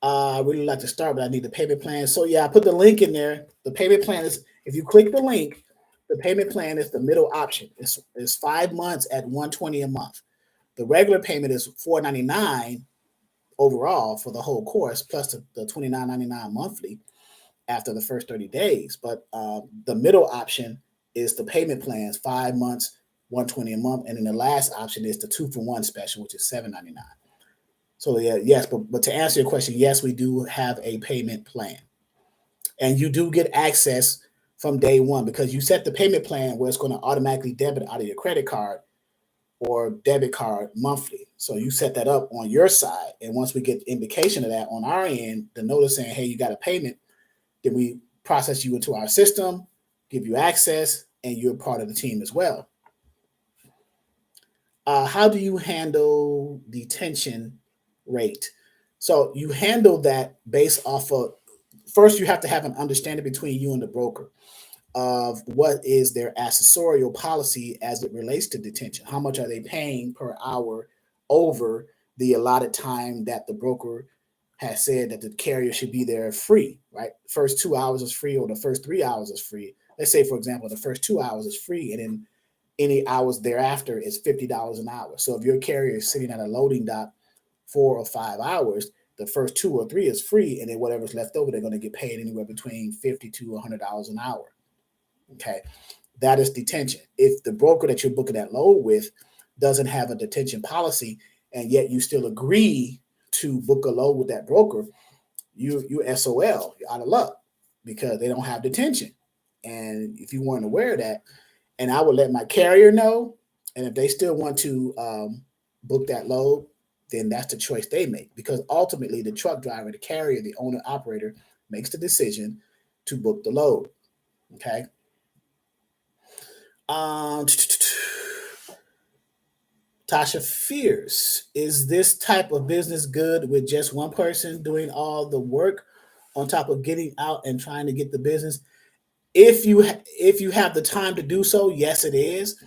I really like to start, but I need the payment plan. So yeah, I put the link in there. The payment plan is, if you click the link, the payment plan is the middle option. It's 5 months at $120 a month. The regular payment is $499 overall for the whole course, plus the $29.99 monthly after the first 30 days. But the middle option is the payment plans, 5 months, $120 a month, and then the last option is the 2-for-1 special, which is $799. So yeah, yes, but to answer your question, yes, we do have a payment plan, and you do get access from day one because you set the payment plan where it's going to automatically debit out of your credit card or debit card monthly. So you set that up on your side, and once we get indication of that on our end, the notice saying, "Hey, you got a payment," then we process you into our system, give you access, and you're part of the team as well. How do you handle detention rate? So you handle that based off of, first you have to have an understanding between you and the broker of what is their accessorial policy as it relates to detention. How much are they paying per hour over the allotted time that the broker has said that the carrier should be there free, right? First 2 hours is free, or the first 3 hours is free. Let's say, for example, the first 2 hours is free, and then any hours thereafter is $50 an hour. So if your carrier is sitting at a loading dock 4 or 5 hours, the first 2 or 3 is free, and then whatever's left over, they're going to get paid anywhere between $50 to $100 an hour. Okay, that is detention. If the broker that you're booking that load with doesn't have a detention policy, and yet you still agree to book a load with that broker, you SOL, you're out of luck because they don't have detention. And if you weren't aware of that, and I would let my carrier know, and if they still want to book that load, then that's the choice they make, because ultimately the truck driver, the carrier, the owner operator makes the decision to book the load. Okay. Tasha Fierce, is this type of business good with just one person doing all the work on top of getting out and trying to get the business? If you have the time to do so, yes, it is.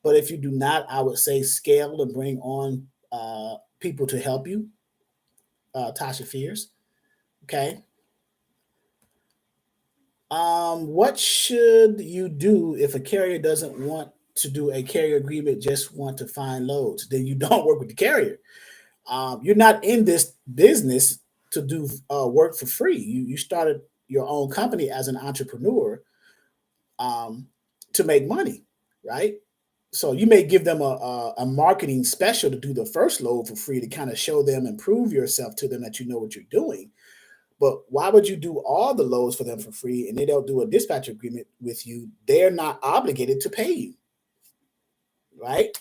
But if you do not, I would say scale and bring on people to help you. Tasha Fierce. Okay. What should you do if a carrier doesn't want to do a carrier agreement, just want to find loads? Then you don't work with the carrier. You're not in this business to do work for free. You started your own company as an entrepreneur um, to make money, right? So you may give them a marketing special to do the first load for free to kind of show them and prove yourself to them that you know what you're doing. But why would you do all the loads for them for free and they don't do a dispatch agreement with you? They're not obligated to pay you, right?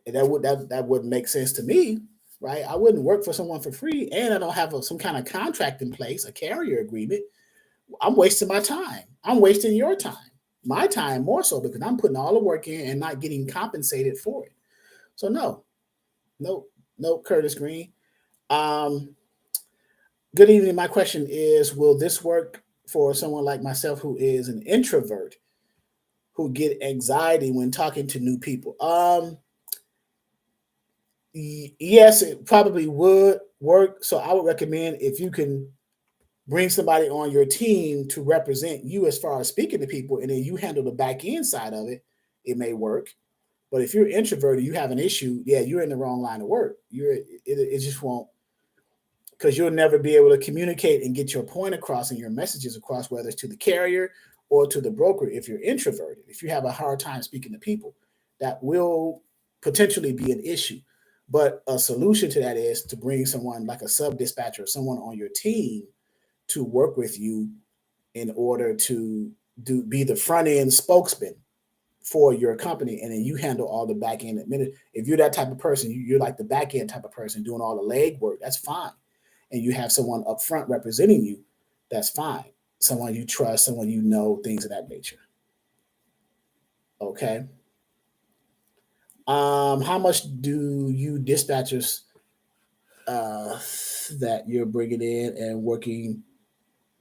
And that wouldn't make sense to me, right? I wouldn't work for someone for free, and I don't have some kind of contract in place, a carrier agreement. I'm wasting my time. I'm wasting your time, my time more so, because I'm putting all the work in and not getting compensated for it. So no, Curtis Green. Um, Good evening. My question is, will this work for someone like myself who is an introvert who get anxiety when talking to new people? Yes, it probably would work. So I would recommend if you can bring somebody on your team to represent you as far as speaking to people, and then you handle the back end side of it, it may work. But if you're introverted, you have an issue, yeah, you're in the wrong line of work. It just won't, because you'll never be able to communicate and get your point across and your messages across, whether it's to the carrier or to the broker. If you're introverted, if you have a hard time speaking to people, that will potentially be an issue. But a solution to that is to bring someone like a sub dispatcher or someone on your team to work with you in order to be the front end spokesman for your company, and then you handle all the back end. If you're that type of person, you're like the back end type of person doing all the leg work, that's fine. And you have someone up front representing you, that's fine. Someone you trust, someone you know, things of that nature. Okay. How much do you dispatchers that you're bringing in and working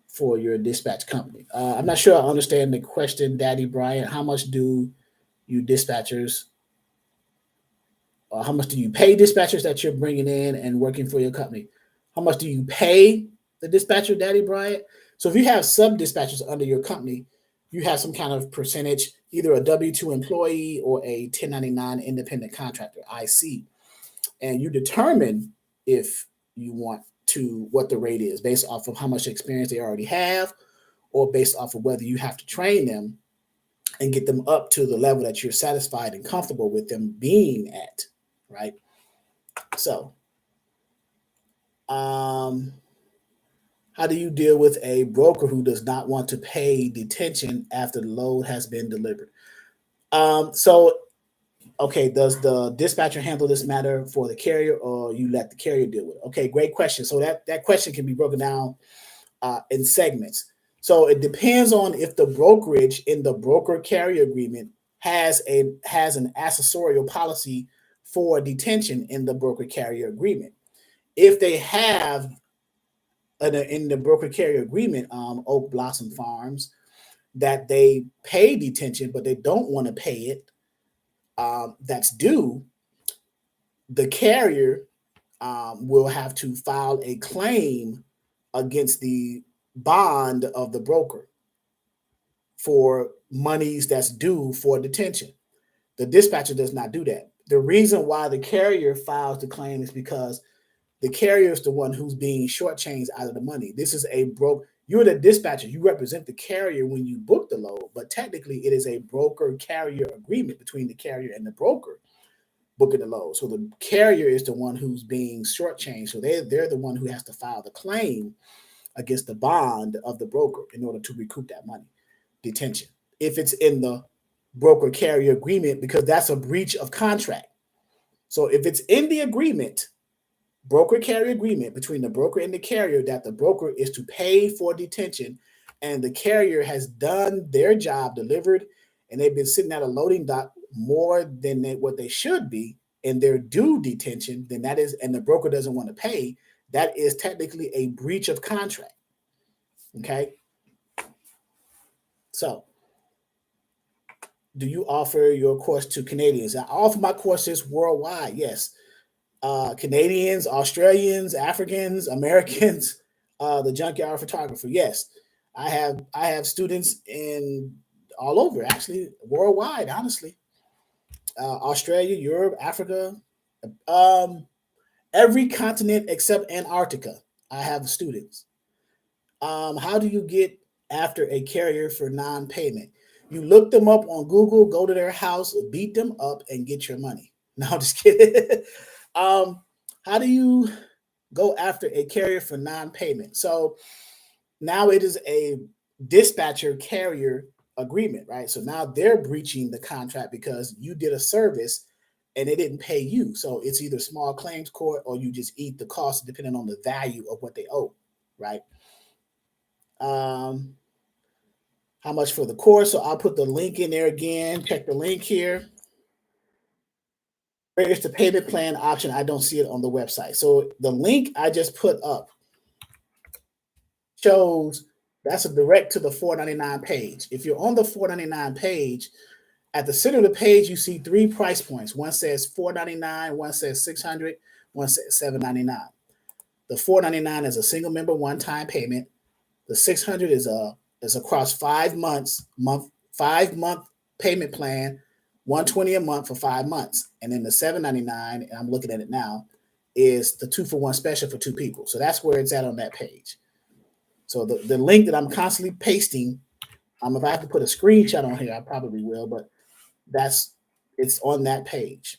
for your dispatch company? I'm not sure I understand the question, Daddy Brian. How much do you dispatchers, how much do you pay dispatchers that you're bringing in and working for your company? How much do you pay the dispatcher, Daddy Brian? So if you have sub dispatchers under your company, you have some kind of percentage, either a W-2 employee or a 1099 independent contractor, IC, and you determine if you want to, what the rate is based off of how much experience they already have, or based off of whether you have to train them and get them up to the level that you're satisfied and comfortable with them being at, right? So, how do you deal with a broker who does not want to pay detention after the load has been delivered? So, okay, does the dispatcher handle this matter for the carrier, or you let the carrier deal with it? Okay, great question. So that question can be broken down in segments. So it depends on if the brokerage in the broker carrier agreement has an accessorial policy for detention in the broker carrier agreement. If they have in the broker carrier agreement, Oak Blossom Farms, that they pay detention, but they don't want to pay it, that's due, the carrier will have to file a claim against the bond of the broker for monies that's due for detention. The dispatcher does not do that. The reason why the carrier files the claim is because the carrier is the one who's being shortchanged out of the money. This is you're the dispatcher. You represent the carrier when you book the load, but technically it is a broker carrier agreement between the carrier and the broker booking the load. So the carrier is the one who's being shortchanged. So they're the one who has to file the claim against the bond of the broker in order to recoup that money, detention. If it's in the broker carrier agreement, because that's a breach of contract. So if it's in the agreement, broker carrier agreement between the broker and the carrier, that the broker is to pay for detention, and the carrier has done their job, delivered, and they've been sitting at a loading dock more than what they should be, and they're due detention, then that is, and the broker doesn't want to pay, that is technically a breach of contract. Okay. So, do you offer your course to Canadians? I offer my courses worldwide. Yes. Canadians, Australians, Africans, Americans, the junkyard photographer. Yes. I have students in all over, actually worldwide, honestly. Australia, Europe, Africa, um, every continent except Antarctica. I have students. How do you get after a carrier for non-payment? You look them up on Google, go to their house, beat them up, and get your money. No, I'm just kidding. um, how do you go after a carrier for non-payment? So now it is a dispatcher carrier agreement, right? So now they're breaching the contract because you did a service and they didn't pay you. So it's either small claims court or you just eat the cost depending on the value of what they owe, right? Um, how much for the course? So I'll put the link in there again. Check the link here. Where is the payment plan option? I don't see it on the website. So the link I just put up shows that's a direct to the $4.99 page. If you're on the $4.99 page, at the center of the page, you see 3 price points. One says $4.99, one says $600, one says $7.99. The $4.99 is a single member one-time payment. The $600 is across 5 months, 5-month payment plan, $120 a month for 5 months. And then the $7.99, and I'm looking at it now, is the 2-for-1 special for 2 people. So that's where it's at on that page. So the link that I'm constantly pasting, if I have to put a screenshot on here, I probably will, but it's on that page.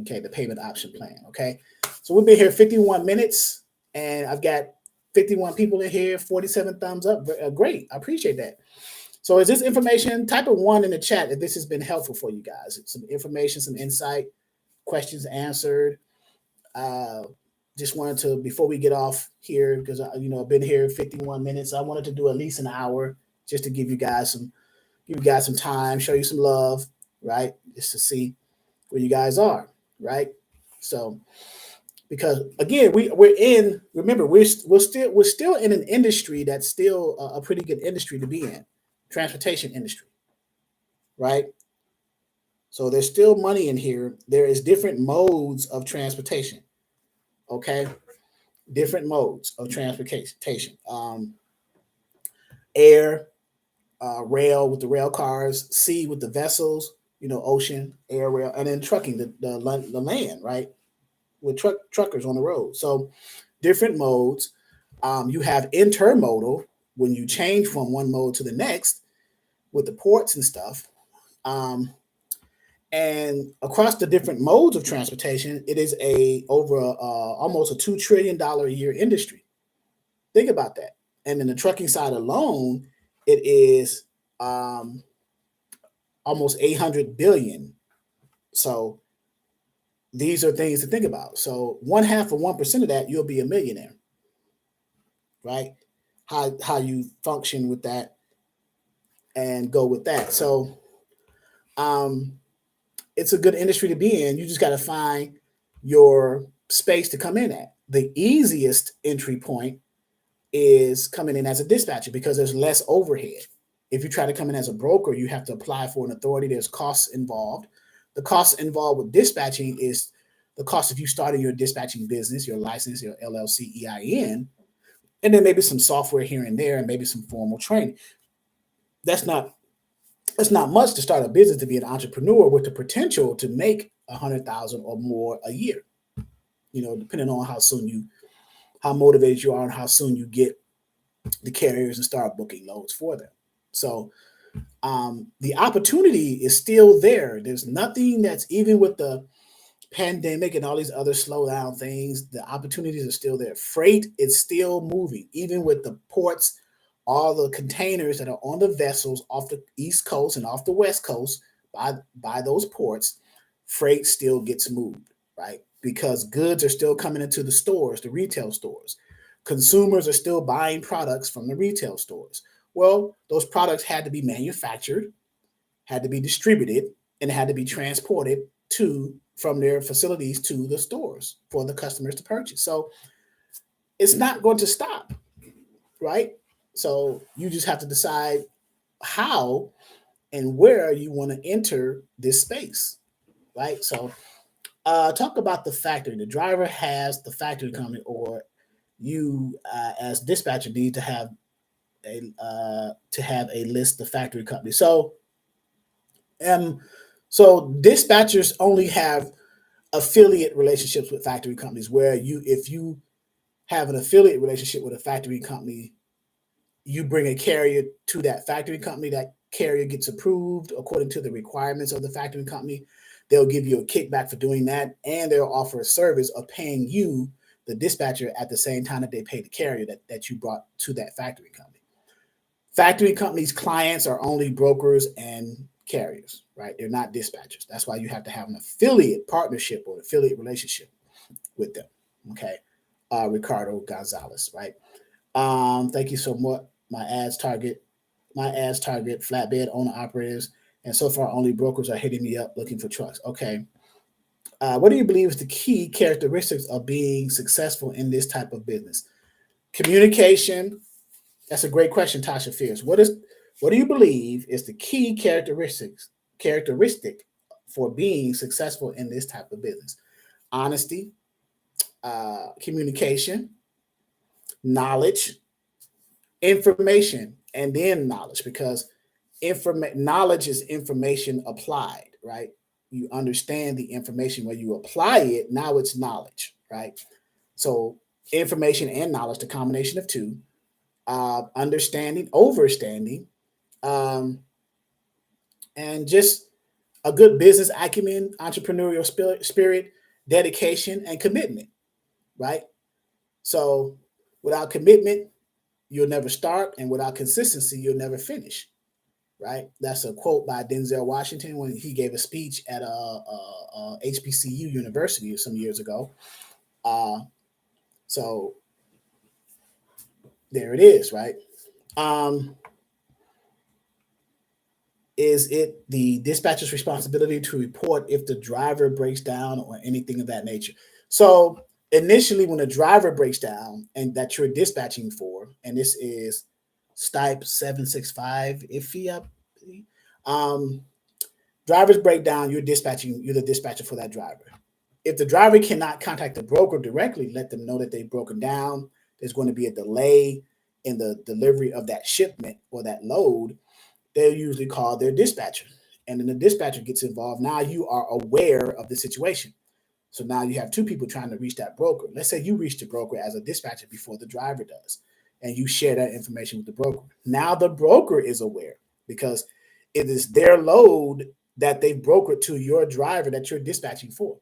Okay, the payment option plan. Okay, so we've been here 51 minutes, and I've got 51 people in here, 47 thumbs up. Great, I appreciate that. So is this information? Type a 1 in the chat if this has been helpful for you guys. Some information, some insight, questions answered. Just wanted to, before we get off here, because I've been here 51 minutes. I wanted to do at least an hour just to give you guys some time, show you some love, right? Just to see where you guys are, right? So, because again, we're still in an industry that's still a pretty good industry to be in, transportation industry, right? So there's still money in here. There is different modes of transportation. Okay, different modes of transportation. Air, rail with the rail cars, sea with the vessels, ocean, air, rail, and then trucking, the land, right? With truckers on the road. So different modes. You have intermodal when you change from one mode to the next with the ports and stuff. And across the different modes of transportation, it is almost a $2 trillion a year industry. Think about that. And in the trucking side alone, it is almost 800 billion. So these are things to think about. So 1/2 of 1% of that, you'll be a millionaire, right? How you function with that and go with that. So it's a good industry to be in. You just got to find your space to come in at. The easiest entry point is coming in as a dispatcher because there's less overhead. If you try to come in as a broker, you have to apply for an authority. There's costs involved. The costs involved with dispatching is the cost of you starting your dispatching business, your license, your LLC, EIN, and then maybe some software here and there, and maybe some formal training. That's not much to start a business, to be an entrepreneur with the potential to make 100,000 or more a year. Depending on how motivated you are and how soon you get the carriers and start booking loads for them. So the opportunity is still there. There's nothing that's, even with the pandemic and all these other slowdown things, the opportunities are still there. Freight is still moving, even with the ports, all the containers that are on the vessels off the East Coast and off the West Coast by those ports. Freight still gets moved, right? Because goods are still coming into the stores, the retail stores. Consumers are still buying products from the retail stores. Well, those products had to be manufactured, had to be distributed, and had to be transported from their facilities to the stores for the customers to purchase. So it's not going to stop, right? So you just have to decide how and where you want to enter this space, right? So talk about the factory. The driver has the factory coming, or you as dispatcher need to have to have a list of factory companies. So dispatchers only have affiliate relationships with factory companies, where if you have an affiliate relationship with a factory company, you bring a carrier to that factory company. That carrier gets approved according to the requirements of the factory company. They'll give you a kickback for doing that, and they'll offer a service of paying you, the dispatcher, at the same time that they pay the carrier that you brought to that factory company. Factory companies' clients are only brokers and carriers, right? They're not dispatchers. That's why you have to have an affiliate partnership or affiliate relationship with them. Okay. Ricardo Gonzalez, right? Thank you so much. My ads target flatbed owner operators, and so far only brokers are hitting me up looking for trucks. Okay. What do you believe is the key characteristics of being successful in this type of business? Communication. That's a great question, Tasha Fierce. What do you believe is the key characteristic for being successful in this type of business? Honesty, communication, knowledge, information, and then knowledge, because knowledge is information applied, right? You understand the information. When you apply it, now it's knowledge, right? So information and knowledge, the combination of two, understanding, overstanding, and just a good business acumen, entrepreneurial spirit, dedication, and commitment, right? So without commitment, you'll never start, and without consistency, you'll never finish, right? That's a quote by Denzel Washington when he gave a speech at HBCU University some years ago. So there it is, right? Is it the dispatcher's responsibility to report if the driver breaks down or anything of that nature? So initially, when a driver breaks down and that you're dispatching for, and this is Stipe 765 IFIA, drivers break down, you're the dispatcher for that driver. If the driver cannot contact the broker directly, let them know that they've broken down, there's going to be a delay in the delivery of that shipment or that load, they'll usually call their dispatcher. And then the dispatcher gets involved. Now you are aware of the situation. So now you have two people trying to reach that broker. Let's say you reach the broker as a dispatcher before the driver does, and you share that information with the broker. Now the broker is aware, because it is their load that they brokered to your driver that you're dispatching for.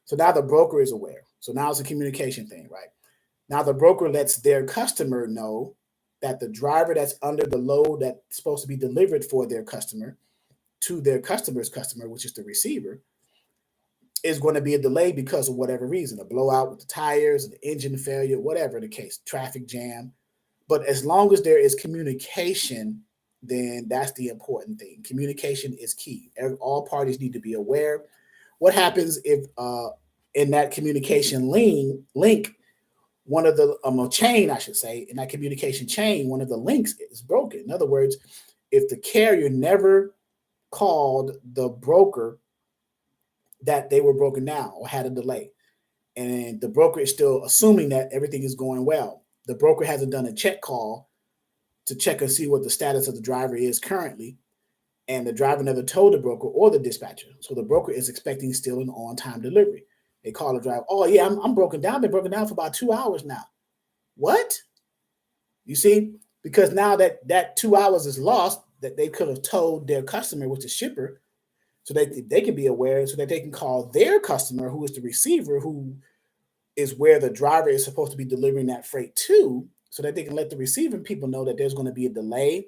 So now the broker is aware. So now it's a communication thing, right? Now the broker lets their customer know that the driver that's under the load that's supposed to be delivered for their customer to their customer's customer, which is the receiver, is going to be a delay because of whatever reason, a blowout with the tires, an engine failure, whatever the case, traffic jam. But as long as there is communication, then that's the important thing. Communication is key. All parties need to be aware. What happens if in that communication link, one of the chain, I should say, in that communication chain, one of the links is broken. In other words, if the carrier never called the broker that they were broken down or had a delay, and the broker is still assuming that everything is going well, the broker hasn't done a check call to check and see what the status of the driver is currently, and the driver never told the broker or the dispatcher. So the broker is expecting still an on-time delivery. They call the driver, oh yeah, I'm broken down. Been broken down for about 2 hours now. What? You see, because now that 2 hours is lost, that they could have told their customer, which is shipper, so that they can be aware, so that they can call their customer, who is the receiver, who is where the driver is supposed to be delivering that freight to, so that they can let the receiving people know that there's going to be a delay.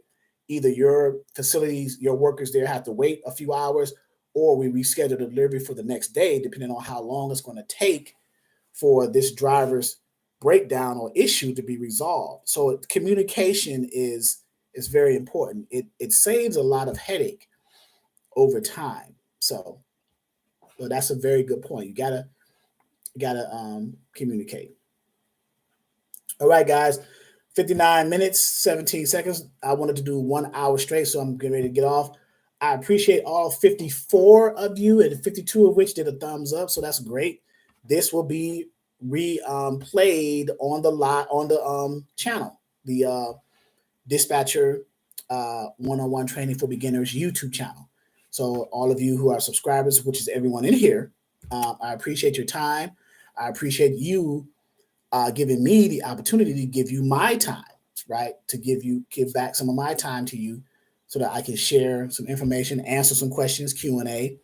Either your facilities, your workers there have to wait a few hours, or we reschedule the delivery for the next day, depending on how long it's going to take for this driver's breakdown or issue to be resolved. So communication is very important. It saves a lot of headache over time. So that's a very good point. You gotta communicate. All right, guys. 59 minutes, 17 seconds. I wanted to do 1 hour straight, so I'm getting ready to get off. I appreciate all 54 of you, and 52 of which did a thumbs up, so that's great. This will be replayed on the channel. Dispatcher one-on-one training for beginners YouTube channel. So all of you who are subscribers, which is everyone in here, I appreciate your time. I appreciate you giving me the opportunity to give you my time, right? To give back some of my time to you so that I can share some information, answer some questions, Q&A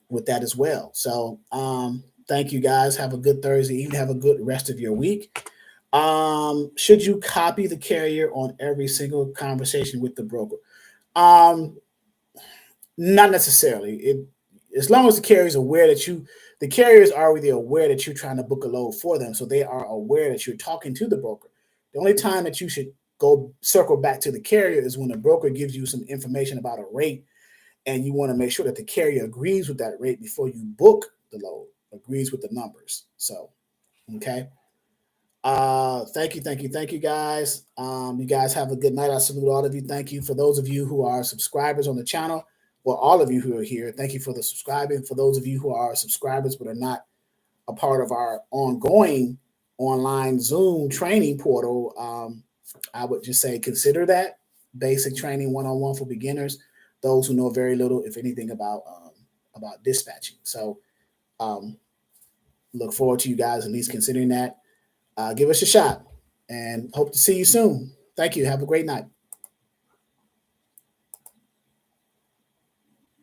with that as well. So thank you guys. Have a good Thursday evening. Have a good rest of your week. Should you copy the carrier on every single conversation with the broker? Not necessarily. As long as the carrier is aware that the carrier is already aware that you're trying to book a load for them, so they are aware that you're talking to the broker. The only time that you should go circle back to the carrier is when the broker gives you some information about a rate, and you want to make sure that the carrier agrees with that rate before you book the load, agrees with the numbers. So, okay. Thank you, guys. You guys have a good night. I salute all of you. Thank you for those of you who are subscribers on the channel. Well, all of you who are here, thank you for the subscribing. For those of you who are subscribers but are not a part of our ongoing online Zoom training portal, I would just say consider that basic training one-on-one for beginners, those who know very little, if anything, about dispatching. So look forward to you guys at least considering that. Give us a shot and hope to see you soon. Thank you. Have a great night.